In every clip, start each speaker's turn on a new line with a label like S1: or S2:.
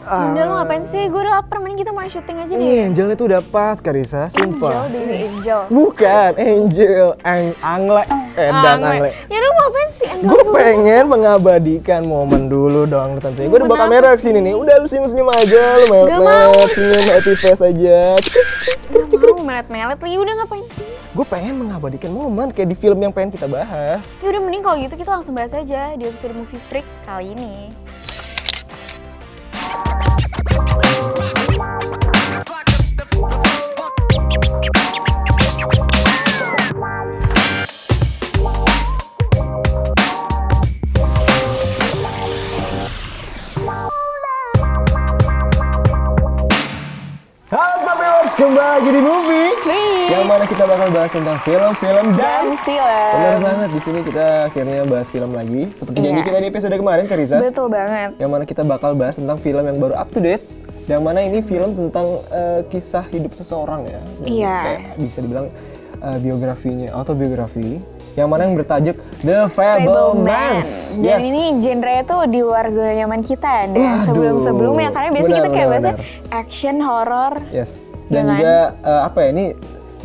S1: Udah lu ngapain sih? Gue udah lapar, mending kita mau syuting aja deh.
S2: Ini Angelnya tuh udah pas, Karissa, sumpah.
S1: Angel, baby Angel.
S2: Bukan, Angel, Angle, Angle.
S1: Ya lu mau ngapain sih?
S2: Gue pengen mengabadikan momen dulu dong tentunya. Gue udah bawa kamera kesini nih. Udah lu senyum-senyum aja, lu melet-melet, senyum happy face aja.
S1: Gak mau melet-melet lagi, udah ngapain sih?
S2: Gue pengen mengabadikan momen kayak di film yang pengen kita bahas.
S1: Ya udah mending kalau gitu kita langsung bahas aja di episode Movie Freak kali ini.
S2: Halo Smart Viewers, kembali lagi di Movie
S1: Freak.
S2: yang mana kita bakal bahas tentang film-film dan
S1: film.
S2: benar banget, di sini kita akhirnya bahas film lagi. Seperti janji kita di episode kemarin, Karissa.
S1: Betul banget.
S2: Yang mana kita bakal bahas tentang film yang baru up to date. Yang mana ini film tentang kisah hidup seseorang ya.
S1: Iya.
S2: Kayak bisa dibilang biografinya, autobiografi. Yang mana yang bertajuk The Fabelmans.
S1: Dan ini genre tuh di luar zona nyaman kita dan
S2: Waduh.
S1: sebelum-sebelumnya. Karena biasanya kita kayak bahasnya
S2: Benar.
S1: action, horror.
S2: Yes. Dan
S1: Jangan.
S2: juga apa ya, ini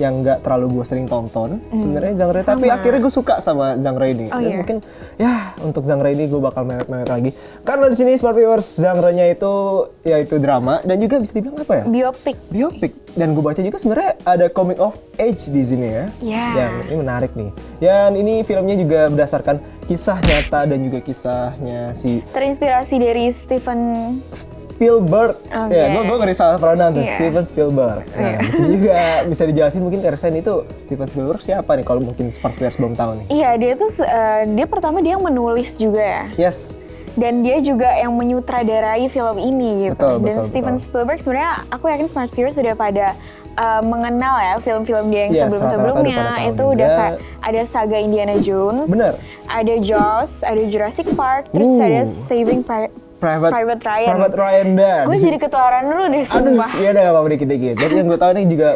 S2: yang nggak terlalu gue sering tonton sebenarnya genre, tapi akhirnya gue suka sama genre ini.
S1: Oh,
S2: Dan
S1: iya.
S2: mungkin ya untuk genre ini gue bakal mewek-mewek lagi. Karena di sini Smart Viewers genre-nya itu yaitu drama dan juga bisa dibilang apa ya?
S1: Biopic.
S2: Biopic. Dan gue baca juga sebenarnya ada coming of age di sini ya.
S1: Iya.
S2: Dan ini menarik nih. Dan ini filmnya juga berdasarkan kisah nyata dan juga kisahnya si
S1: Terinspirasi dari Steven.
S2: Spielberg.
S1: Oke.
S2: Ya, gue ngeri salah pronounce,
S1: Iya.
S2: Steven Spielberg. Nah, di sini juga bisa dijelasin mungkin Karissa itu Steven Spielberg siapa nih kalau mungkin Smart Viewers belum tahu nih.
S1: Iya, dia tuh dia pertama dia menulis juga ya.
S2: Yes.
S1: Dan dia juga yang menyutradarai film ini gitu.
S2: Betul,
S1: Dan
S2: betul,
S1: Steven
S2: betul.
S1: Spielberg sebenarnya aku yakin Smart Viewers sudah pada mengenal ya film-film dia yang
S2: Yes,
S1: sebelum-sebelumnya.
S2: rata-rata udah pada tahu
S1: Itu
S2: juga.
S1: udah kayak ada saga Indiana Jones,
S2: Bener.
S1: ada Jaws, ada Jurassic Park, terus ada Saving Private Ryan.
S2: Private Ryan dan.
S1: Gue jadi ketuaran dulu deh,
S2: Aduh,
S1: sumpah.
S2: iya udah gak apa-apa dikit-dikit. Dan yang gue tahu nih juga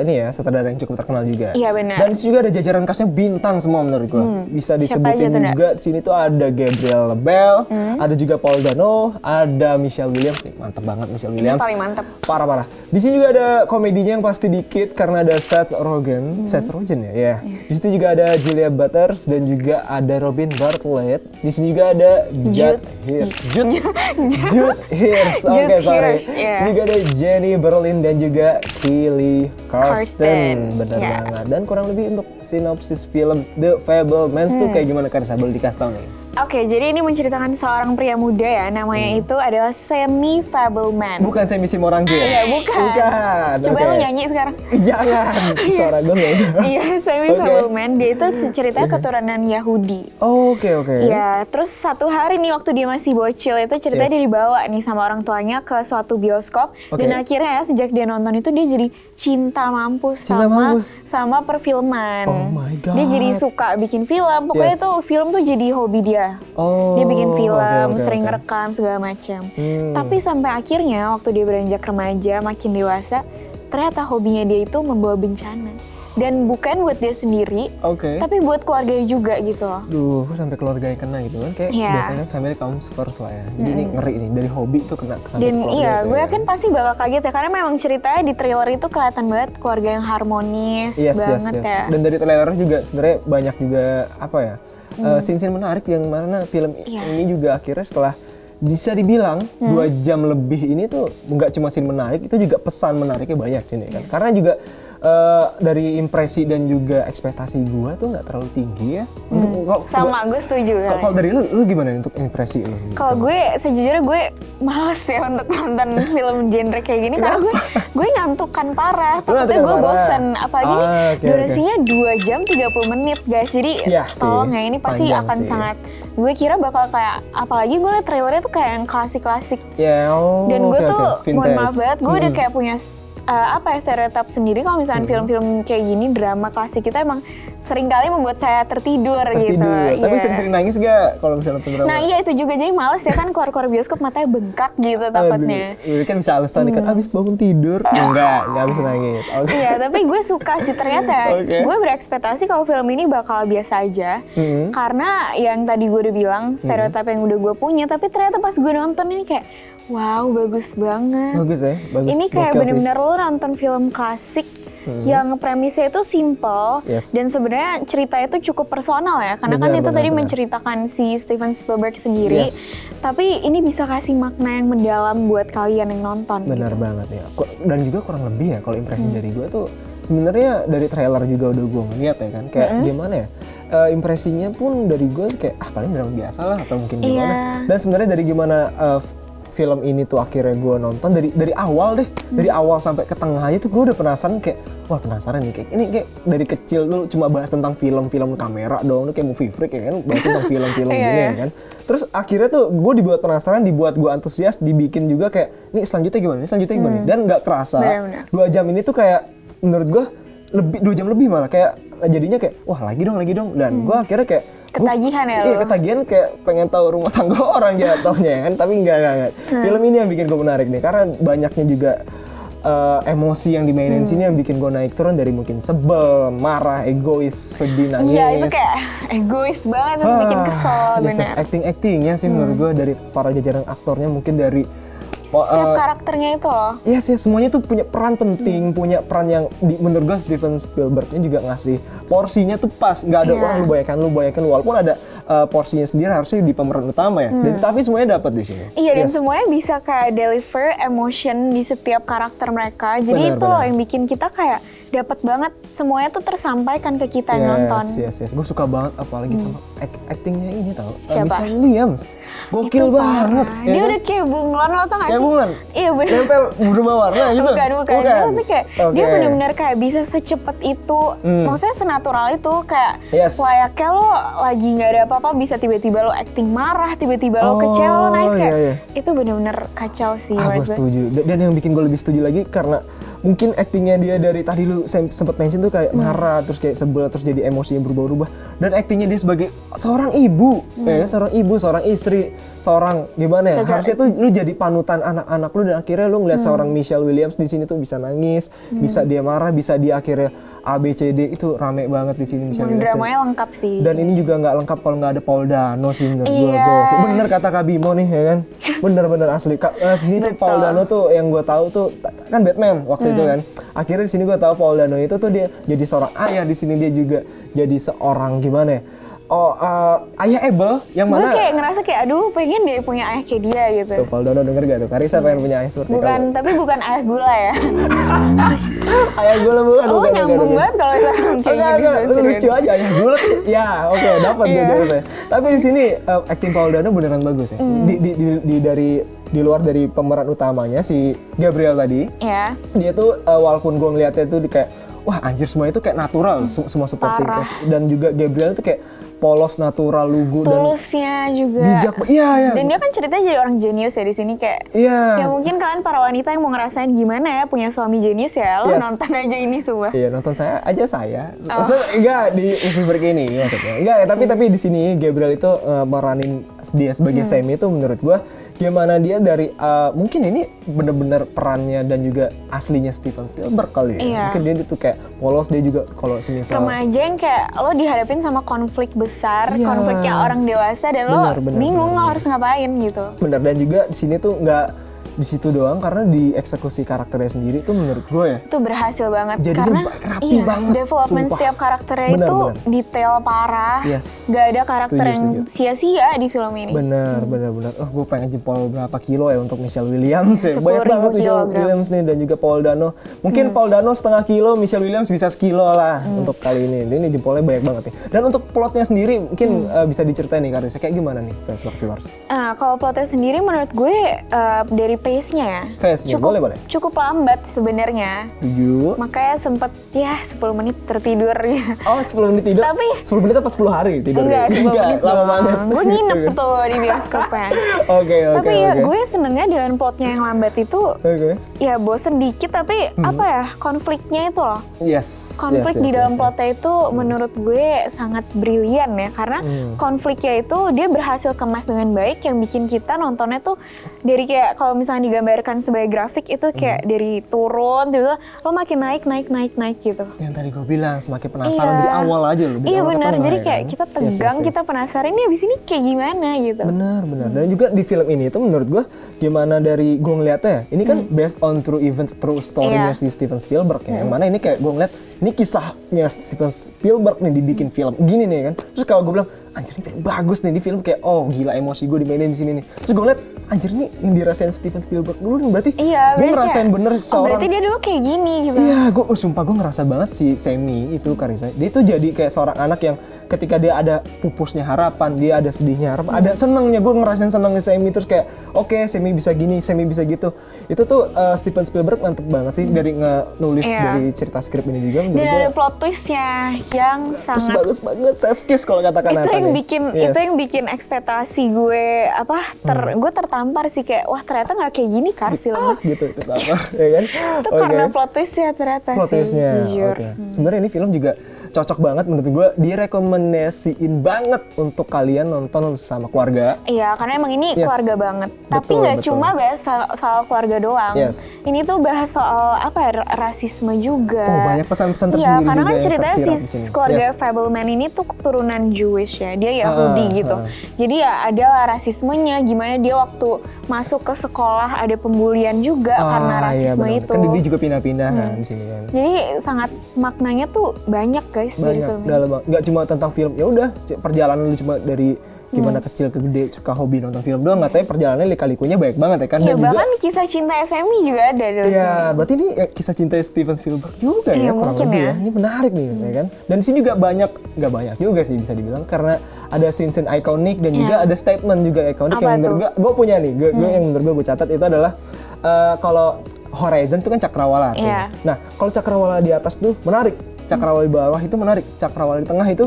S2: ini ya sutradara yang cukup terkenal juga.
S1: Iya, benar.
S2: Dan di sini juga ada jajaran castnya bintang semua menurut gue. Bisa
S1: Siapa
S2: disebutin
S1: aja tuh, Nda?
S2: juga di sini tuh ada Gabriel Bell, ada juga Paul Dano, ada Michelle Williams. Mantap banget Michelle
S1: Ini
S2: Williams.
S1: paling mantap.
S2: Parah-parah. Di sini juga ada komedinya yang pasti dikit karena ada Seth Rogen. Seth Rogen ya? Iya. Di situ juga ada Julia Butters dan juga ada Robin Bartlett. Di sini juga ada Jude Hirsch. Oke,
S1: Jude
S2: sorry.
S1: Hirsch, iya.
S2: Di sini juga ada Jenny Berlin dan juga Kelly Karsten.
S1: Karsten,
S2: Bener
S1: iya.
S2: banget. Dan kurang lebih untuk sinopsis film The Fabelmans tuh kayak gimana, Karissa? Boleh dikasih tau nih?
S1: Oke, jadi ini menceritakan seorang pria muda ya, namanya itu adalah Sammy Fabelman.
S2: Bukan Semi Simorangki ya?
S1: Iya, bukan.
S2: Bukan.
S1: Coba
S2: oke.
S1: lu nyanyi sekarang.
S2: Jangan. Suara gue nggak udah.
S1: Iya, Sammy
S2: Oke.
S1: Fabelman, dia itu ceritanya keturunan Yahudi.
S2: Oke, oke.
S1: Iya, terus satu hari nih waktu dia masih bocil itu ceritanya
S2: Yes.
S1: dia dibawa nih sama orang tuanya ke suatu bioskop.
S2: Oke.
S1: Dan akhirnya ya sejak dia nonton itu dia jadi cinta mampus
S2: Cinta mampus.
S1: sama perfilman.
S2: Oh my God.
S1: Dia jadi suka bikin film, pokoknya
S2: Yes.
S1: tuh film tuh jadi hobi dia.
S2: Oh.
S1: Dia bikin film,
S2: oke,
S1: sering
S2: oke.
S1: ngerekam segala macam.
S2: Hmm.
S1: Tapi sampai akhirnya waktu dia beranjak remaja, makin dewasa, ternyata hobinya dia itu membawa bencana. Dan bukan buat dia sendiri,
S2: Oke.
S1: tapi buat keluarganya juga gitu loh.
S2: Duh, kok sampai keluarganya kena gitu kan? Kayak
S1: Iya.
S2: biasanya family comes first lah ya. Jadi ini ngeri nih, dari hobi tuh kena sampai
S1: Dan
S2: keluarga.
S1: iya,
S2: tuh
S1: gue
S2: ya.
S1: yakin pasti bakal kaget ya, karena memang ceritanya di trailer itu kelihatan banget keluarga yang harmonis
S2: Yes,
S1: banget ya.
S2: Dan dari trailer juga sebenarnya banyak juga apa ya? Scene-scene menarik yang mana film
S1: Iya.
S2: ini juga akhirnya setelah bisa dibilang 2 jam lebih ini tuh nggak cuma scene menarik, itu juga pesan menariknya banyak ini kan. Karena juga dari impresi dan juga ekspektasi gue tuh nggak terlalu tinggi ya.
S1: Sama, gue setuju.
S2: Kalau dari lu gimana untuk impresi lu?
S1: Kalau gue sejujurnya gue males ya untuk nonton film genre kayak gini karena gue ngantukan parah, takutnya
S2: ngantukan
S1: gue
S2: parah.
S1: bosen. Apalagi ini
S2: Oke,
S1: durasinya 2 jam 30 menit guys. Jadi
S2: Iya sih,
S1: tolong ya, ini pasti
S2: panjang
S1: akan
S2: sih.
S1: sangat, gue kira bakal kayak, apalagi gue liat trailernya tuh kayak yang klasik-klasik.
S2: Ya, oh,
S1: Dan gue
S2: oke,
S1: tuh,
S2: oke.
S1: mohon
S2: Vintage.
S1: maaf banget, gue udah kayak punya stereotip sendiri kalau misalnya film-film kayak gini, drama klasik itu emang seringkali membuat saya tertidur gitu.
S2: Tapi
S1: Iya.
S2: sering-sering nangis gak kalau misalnya nonton drama?
S1: Nah iya itu juga, jadi males ya kan keluar-keluar bioskop matanya bengkak gitu takutnya.
S2: Aduh, kan bisa alasan kan abis bangun tidur. Enggak bisa nangis. Oke.
S1: Iya, tapi gue suka sih ternyata.
S2: Oke.
S1: Gue berekspektasi kalau film ini bakal biasa aja. Karena yang tadi gue udah bilang, stereotip yang udah gue punya. Tapi ternyata pas gue nonton ini kayak, Wow, bagus banget.
S2: Bagus ya, bagus.
S1: Ini kayak
S2: Gokil sih.
S1: bener-bener lo nonton film klasik yang premisnya itu simple
S2: Yes.
S1: dan sebenarnya ceritanya itu cukup personal ya, karena kan
S2: Benar,
S1: itu
S2: benar,
S1: tadi
S2: benar.
S1: menceritakan si Steven Spielberg sendiri.
S2: Yes.
S1: Tapi ini bisa kasih makna yang mendalam buat kalian yang nonton.
S2: Benar
S1: gitu.
S2: banget ya. Dan juga kurang lebih ya kalau impresi dari gue tuh sebenarnya dari trailer juga udah gue ngeliat ya kan. Kayak gimana ya? Impresinya pun dari gue kayak paling drama biasa lah atau mungkin gimana.
S1: Iya.
S2: Dan sebenarnya dari gimana film ini tuh akhirnya gue nonton dari awal deh, dari awal sampai ke tengah aja tuh gue udah penasaran kayak wah penasaran nih kayak ini kayak dari kecil lu cuma bahas tentang film-film kamera doang, lu kayak movie freak ya kan, bahas tentang film-film
S1: Iya,
S2: gini
S1: iya.
S2: ya kan. Terus akhirnya tuh gue dibuat penasaran, dibuat gue antusias, dibikin juga kayak ini selanjutnya gimana, ini selanjutnya gimana. Dan nggak kerasa
S1: Benar-benar.
S2: 2 jam ini tuh kayak menurut gue lebih 2 jam lebih malah kayak jadinya kayak wah lagi dong dan gue akhirnya kayak
S1: Ketagihan ya
S2: Iya
S1: lo?
S2: ketagihan kayak pengen tahu rumah tangga orang jatuhnya kan, tapi enggak. Film ini yang bikin gue menarik nih karena banyaknya juga emosi yang dimainin sini yang bikin gue naik turun dari mungkin sebel, marah, egois, sedih, nangis.
S1: Iya, itu kayak egois banget, itu bikin kesel, bener.
S2: Acting-actingnya sih menurut gue dari para jajaran aktornya mungkin dari
S1: Setiap karakternya itu loh.
S2: iya sih semuanya tuh punya peran penting, punya peran yang menurut gue Steven Spielberg-nya juga ngasih porsinya tuh pas, nggak ada
S1: Iya.
S2: orang lu bayangkan walaupun ada porsinya sendiri harusnya di pemeran utama ya, dan tapi semuanya dapat di sini.
S1: Iya, dan
S2: Yes.
S1: semuanya bisa kayak deliver emotion di setiap karakter mereka. Jadi
S2: Benar,
S1: itu loh
S2: benar.
S1: yang bikin kita kayak dapat banget semuanya tuh tersampaikan ke kita yang nonton.
S2: Yes. Gue suka banget apalagi sama actingnya ini tau.
S1: Siapa?
S2: Michelle Williams. Gokil
S1: Itu
S2: banget.
S1: parah.
S2: ya
S1: Dia
S2: kan?
S1: udah kayak bunglon, lo tau gak
S2: Kayak
S1: sih?
S2: bunglon?
S1: Iya bener.
S2: Nempel berubah warna gitu?
S1: Bukan. Dia tuh kayak dia
S2: Oke.
S1: bener-bener kayak bisa secepat itu. Maksudnya senatural itu kayak
S2: Yes.
S1: layaknya lo lagi nggak ada apa-apa bisa tiba-tiba lo acting marah, tiba-tiba lo
S2: Oh,
S1: kecewa, lo nangis kayak
S2: iya.
S1: itu bener-bener kacau sih.
S2: Gue
S1: menurut gue.
S2: setuju. Dan yang bikin gue lebih setuju lagi karena mungkin actingnya dia dari tadi lu sempet mention tuh kayak marah, terus kayak sebel, terus jadi emosinya berubah-ubah. Dan actingnya dia sebagai seorang ibu, ya kan? Seorang ibu, seorang istri, seorang gimana ya?
S1: Sejak-
S2: Harusnya tuh lu jadi panutan anak-anak lu dan akhirnya lu ngeliat seorang Michelle Williams di sini tuh bisa nangis, bisa dia marah, bisa dia akhirnya A B C D itu rame banget di sini Michelle
S1: Semua
S2: Williams.
S1: dramanya lengkap sih. di
S2: Dan
S1: sini.
S2: ini juga nggak lengkap kalau nggak ada Paul Dano sih menurut gue.
S1: Iya.
S2: Bener kata Kak Bimo nih ya kan. Bener asli. Di sini tuh
S1: Betul.
S2: Paul Dano tuh yang gue tahu tuh kan Batman waktu itu kan. Akhirnya di sini gue tahu Paul Dano itu tuh dia jadi seorang ayah, di sini dia juga jadi seorang gimana ya? Ayah Abel yang
S1: Gue
S2: mana?
S1: kayak ngerasa kayak aduh pengen deh punya ayah kayak dia gitu.
S2: Tuh Paul Dano denger gak tuh? Karisa pengen punya ayah seperti
S1: Bukan,
S2: kamu.
S1: tapi bukan ayah gula ya.
S2: Ayah gue lah bukan.
S1: Lo nyambung banget kalau misalnya kayak
S2: Enggak,
S1: gitu.
S2: lu lucu aja ayah gulat. Ya, oke, dapat gue
S1: Iya.
S2: jawabnya. Tapi di sini acting Paul Dano beneran bagus ya. Di luar dari pemeran utamanya si Gabriel tadi,
S1: Ya.
S2: dia tuh walaupun gue ngeliatnya tuh kayak wah anjir semua itu kayak natural, semua supporting
S1: Parah.
S2: cast. Dan juga Gabriel tuh kayak polos, natural, lugu
S1: Tulusnya juga.
S2: bijak. Iya.
S1: Dan dia kan ceritanya jadi orang jenius ya di sini kayak.
S2: Iya.
S1: Ya mungkin kalian para wanita yang mau ngerasain gimana ya punya suami jenius ya, lo
S2: Yes.
S1: nonton aja ini semua.
S2: Iya nonton saya.
S1: Oh.
S2: Maksudnya enggak di Spielberg ini maksudnya. Enggak, tapi di sini Gabriel itu meranin dia sebagai Sammy itu menurut gua gimana dia dari mungkin ini bener-bener perannya dan juga aslinya Steven Spielberg kali ya.
S1: Iya.
S2: Mungkin dia itu kayak polos, dia juga kalau semisal
S1: Remaja yang kayak lo dihadapin sama konflik besar,
S2: Iya.
S1: konfliknya orang dewasa dan lo
S2: Benar,
S1: bingung lo harus ngapain gitu.
S2: bener, dan juga di sini tuh nggak di situ doang karena di eksekusi karakternya sendiri tuh menurut gue ya
S1: Itu berhasil banget
S2: Jadinya
S1: karena
S2: rapi banget,
S1: development
S2: sumpah.
S1: setiap karakternya
S2: Benar,
S1: itu
S2: benar.
S1: detail parah.
S2: Yes.
S1: Gak ada karakter
S2: Setuju,
S1: yang sia-sia di film ini.
S2: bener. Gue pengen jempol berapa kilo ya untuk Michelle Williams ya.
S1: 10.000
S2: Banyak banget Michelle
S1: kilogram.
S2: Williams nih dan juga Paul Dano. Mungkin Paul Dano setengah kilo, Michelle Williams bisa sekilo lah untuk kali ini. Ini jempolnya banyak banget nih. Dan untuk plotnya sendiri mungkin bisa diceritain nih Karisa kayak gimana nih viewers?
S1: Nah, kalau plotnya sendiri menurut gue dari pace-nya ya.
S2: Face-nya, boleh.
S1: Cukup lambat sebenarnya.
S2: Setuju.
S1: Makanya sempet ya 10 menit tertidur ya.
S2: Oh 10 menit tidur?
S1: Tapi-
S2: 10 menit apa 10 hari tidur?
S1: Enggak, 10 menit
S2: lama
S1: doang.
S2: banget.
S1: Gue nginep tuh di bioskopnya.
S2: Oke.
S1: Tapi ya gue senengnya dengan plotnya yang lambat itu
S2: Oke.
S1: ya bosen dikit tapi apa ya konfliknya itu loh.
S2: Yes.
S1: Konflik di dalam plotnya itu menurut gue sangat brilian ya karena konfliknya itu dia berhasil kemas dengan baik yang bikin kita nontonnya tuh dari kayak kalau misalnya misalnya digambarkan sebagai grafik itu kayak dari turun tiba-tiba lo makin naik gitu.
S2: Yang tadi gue bilang semakin penasaran
S1: Iya.
S2: dari awal aja loh.
S1: Iya benar, jadi kayak kita tegang, kita penasaran ini abis ini kayak gimana gitu.
S2: Benar. Dan juga di film ini itu menurut gue gimana dari gue ngeliatnya, ini kan based on true events, true story-nya si Steven Spielberg ya. Yang mana ini kayak gue ngeliat, ini kisahnya Steven Spielberg nih dibikin film gini nih kan. Terus kalau gue bilang, anjir ini film bagus nih, di film kayak oh gila emosi gue dimainin di sini nih. Terus gue ngeliat, anjir ini yang dirasain Steven Spielberg dulu nih, berarti gue ngerasain bener seorang.
S1: Berarti dia dulu kayak gini gitu.
S2: Iya, sumpah gue ngerasa banget si Sammy itu Carissa. Dia itu jadi kayak seorang anak yang ketika dia ada pupusnya harapan, dia ada sedihnya harapan, ada senengnya. Gue ngerasain senengnya Sammy, terus kayak oke, Sammy bisa gini, Sammy bisa gitu. Itu tuh Steven Spielberg mantep banget sih dari nulis dari cerita skrip ini juga.
S1: Dan ada plot twistnya yang sangat
S2: bagus banget, chef kiss kalau katakan
S1: itu yang bikin itu yang bikin ekspektasi gue gue tertampar sih, kayak wah ternyata nggak kayak gini kan filmnya
S2: gitu tertampar ya kan.
S1: Itu karena plot twistnya ternyata sih, jujur.
S2: Sebenarnya ini film juga cocok banget menurut gue, direkomendasiin banget untuk kalian nonton sama keluarga.
S1: Iya, karena emang ini keluarga banget. Tapi nggak cuma bahas soal keluarga doang. Ini tuh bahas soal rasisme juga.
S2: Oh, banyak pesan-pesan tersendiri.
S1: Iya, karena kan ceritanya si keluarga Fabelman ini tuh keturunan Jewish ya, dia Yahudi gitu. Jadi ya ada rasismenya, gimana dia waktu masuk ke sekolah ada pembulian juga karena rasisme itu.
S2: Kan dia juga pindah-pindah kan di sini kan.
S1: Jadi sangat maknanya tuh banyak guys dari film ini.
S2: Dalam, nggak cuma tentang film, ya udah perjalanan lu cuma dari gimana kecil ke gede suka hobi nonton film doang, nggak tahu perjalanannya lika-likunya banyak banget ya kan.
S1: Iya, bahkan juga, kisah cinta SMI juga ada.
S2: Iya, berarti ini kisah cinta Steven Spielberg juga ya kurang lebih ya. Ini menarik nih ya kan. Dan di sini juga nggak banyak juga sih bisa dibilang, karena ada scene-scene ikonik dan juga ada statement juga ikonik yang menurut gue punya nih, yang menurut gue catat itu adalah kalau Horizon itu kan cakrawala artinya. Nah, kalau cakrawala di atas tuh menarik, cakrawala di bawah itu menarik, cakrawala di tengah itu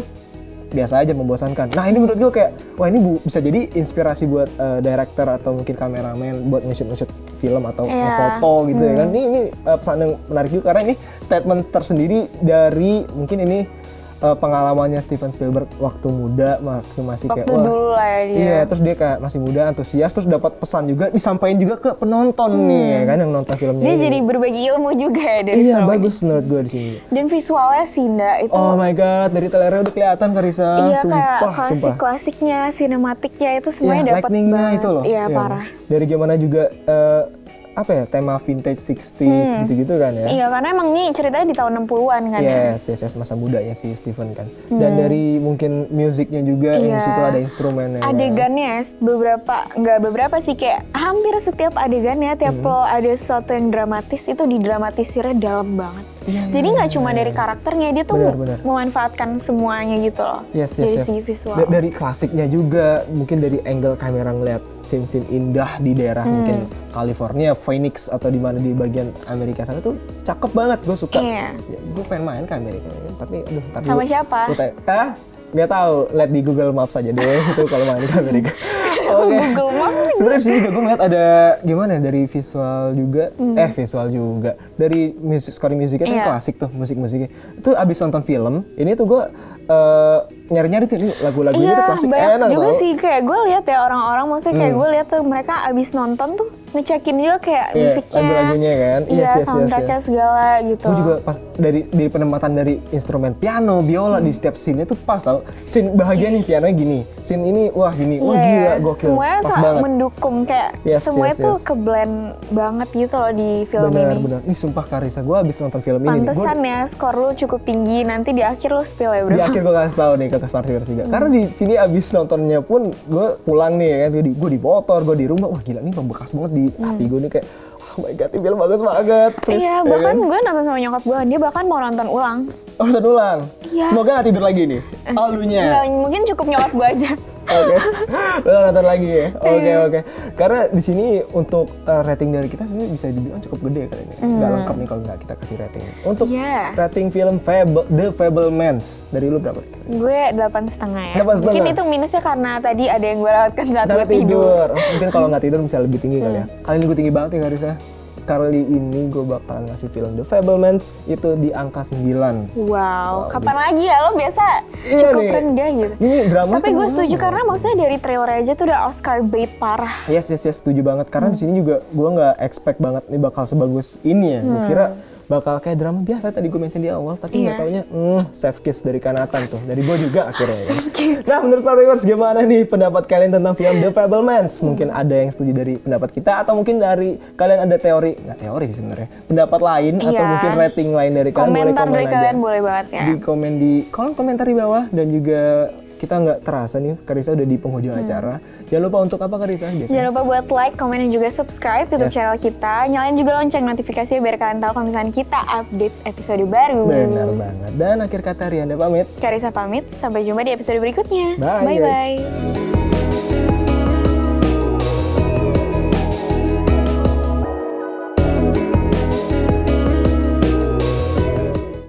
S2: biasa aja, membosankan. Nah, ini menurut gue kayak wah ini bisa jadi inspirasi buat director atau mungkin kameramen buat nge-shoot film atau foto gitu ya kan. Ini pesan yang menarik juga karena ini statement tersendiri dari mungkin ini pengalamannya Steven Spielberg waktu muda, waktu masih kayak
S1: dulu lah ya dia.
S2: Iya, terus dia kayak masih muda, antusias, terus dapat pesan juga disampaikan juga ke penonton nih ya kan yang nonton filmnya.
S1: Dia
S2: ini
S1: jadi berbagi ilmu juga ya dari film
S2: bagus ini. Menurut gue di sini.
S1: Dan visualnya Sinda itu
S2: oh my god, dari trailernya udah kelihatan Carissa.
S1: Iya, kayak klasik-klasiknya, sinematiknya itu semuanya dapat banget.
S2: Itu loh.
S1: Iya, parah.
S2: Dari gimana juga tema vintage 60s gitu-gitu kan ya.
S1: Iya, karena emang nih ceritanya di tahun 60-an kan ya.
S2: Yes, masa mudanya si Steven kan. Dan dari mungkin musiknya juga yang di situ ada instrumennya.
S1: Adegannya nggak beberapa sih, kayak hampir setiap adegannya tiap lo ada sesuatu yang dramatis itu didramatisirnya dalam banget. Jadi nggak cuma dari karakternya, dia tuh memanfaatkan semuanya gitu loh. Dari segi visual.
S2: Dari klasiknya juga, mungkin dari angle kamera ngeliat scene-scene indah di daerah mungkin California, Phoenix atau di mana di bagian Amerika sana tuh cakep banget. Gue suka. Ya, gue pengen main ke Amerika, tapi
S1: sama siapa?
S2: Nggak tahu, lihat di Google Maps aja deh itu kalau main ke Amerika.
S1: Google Maps sih.
S2: Sebenarnya di sini juga gue ngeliat ada gimana dari visual juga, dari score musiknya kan klasik tuh, musik-musiknya. Itu abis nonton film, ini tuh gue nyari-nyari tuh lagu-lagu ini tuh klasik enak
S1: juga
S2: tau.
S1: sih, kayak gue lihat ya orang-orang, maksudnya kayak gue lihat tuh mereka abis nonton tuh ngecekin juga kayak musiknya,
S2: lagu-lagunya kan,
S1: soundtracknya segala gitu.
S2: Gue juga pas dari penempatan dari instrumen piano, biola di setiap scene itu pas tau. Scene bahagia nih pianonya gini, scene ini wah gila gokil.
S1: Semuanya
S2: pas banget.
S1: Mendukung kayak semuanya tuh ke-blend banget gitu loh di film ini.
S2: Benar. Nih sumpah Carissa, gue abis nonton film ini nih.
S1: Pantesan ya skor lu cukup tinggi, nanti di akhir lu spill ya bro.
S2: Di akhir gue kasih tau nih ke viewers juga. Karena di sini abis nontonnya pun gue pulang nih ya kan, gue di motor, gue di rumah, wah gila nih membekas banget di hati gue nih kayak oh my god, ini film bagus banget. Please,
S1: iya, bahkan gue nonton sama nyokap gue, dia bahkan mau nonton ulang.
S2: Oh, nonton ulang?
S1: Iya.
S2: Semoga gak tidur lagi nih, lunya.
S1: Enggak, mungkin cukup nyokap gue aja.
S2: Oke, lo nonton lagi ya? Oke. Karena di sini untuk rating dari kita sebenarnya bisa dibilang cukup gede kayaknya. Nggak lengkap nih kalau nggak kita kasih rating. Untuk rating film The Fabelmans, dari lu berapa?
S1: Gue 8,5 ya.
S2: 8,5.
S1: Mungkin itu minusnya karena tadi ada yang gue lewatkan saat gue
S2: tidur. Mungkin kalau nggak tidur bisa lebih tinggi kali ya. Kali ini gue tinggi banget ya Carissa. kali ini gue bakalan ngasih film The Fabelmans itu di angka 9.
S1: Wow, kapan lagi ya lo biasa
S2: Iya
S1: cukup
S2: nih.
S1: rendah gitu.
S2: Ini drama
S1: Tapi gue setuju karena maksudnya dari trailer aja tuh udah Oscar bait parah.
S2: Yes, setuju banget. Karena di sini juga gue nggak expect banget nih bakal sebagus ini ya. Gue kira bakal kayak drama biasa tadi gue mention di awal, tapi nggak taunya Chef Kiss dari Kanatan tuh, dari gue juga akhirnya. Ya. Nah, menurut Storyverse gimana nih pendapat kalian tentang film The Fabelmans? Mungkin ada yang setuju dari pendapat kita, atau mungkin dari kalian ada teori, nggak teori sih sebenarnya, pendapat lain atau mungkin rating lain dari kalian, boleh
S1: Komentar
S2: komen
S1: dari
S2: aja.
S1: kalian boleh banget ya.
S2: Di komen di kolom komentar di bawah, dan juga kita nggak terasa nih, Karissa udah di penghujung acara. Jangan lupa untuk apa, Karissa? Biasanya.
S1: Jangan lupa buat like, komen, dan juga subscribe YouTube channel kita. Nyalain juga lonceng notifikasinya biar kalian tahu kalau misalnya kita update episode baru.
S2: Benar banget. Dan akhir kata Rianda pamit.
S1: Karissa pamit, sampai jumpa di episode berikutnya.
S2: Bye, guys.
S1: Bye-bye.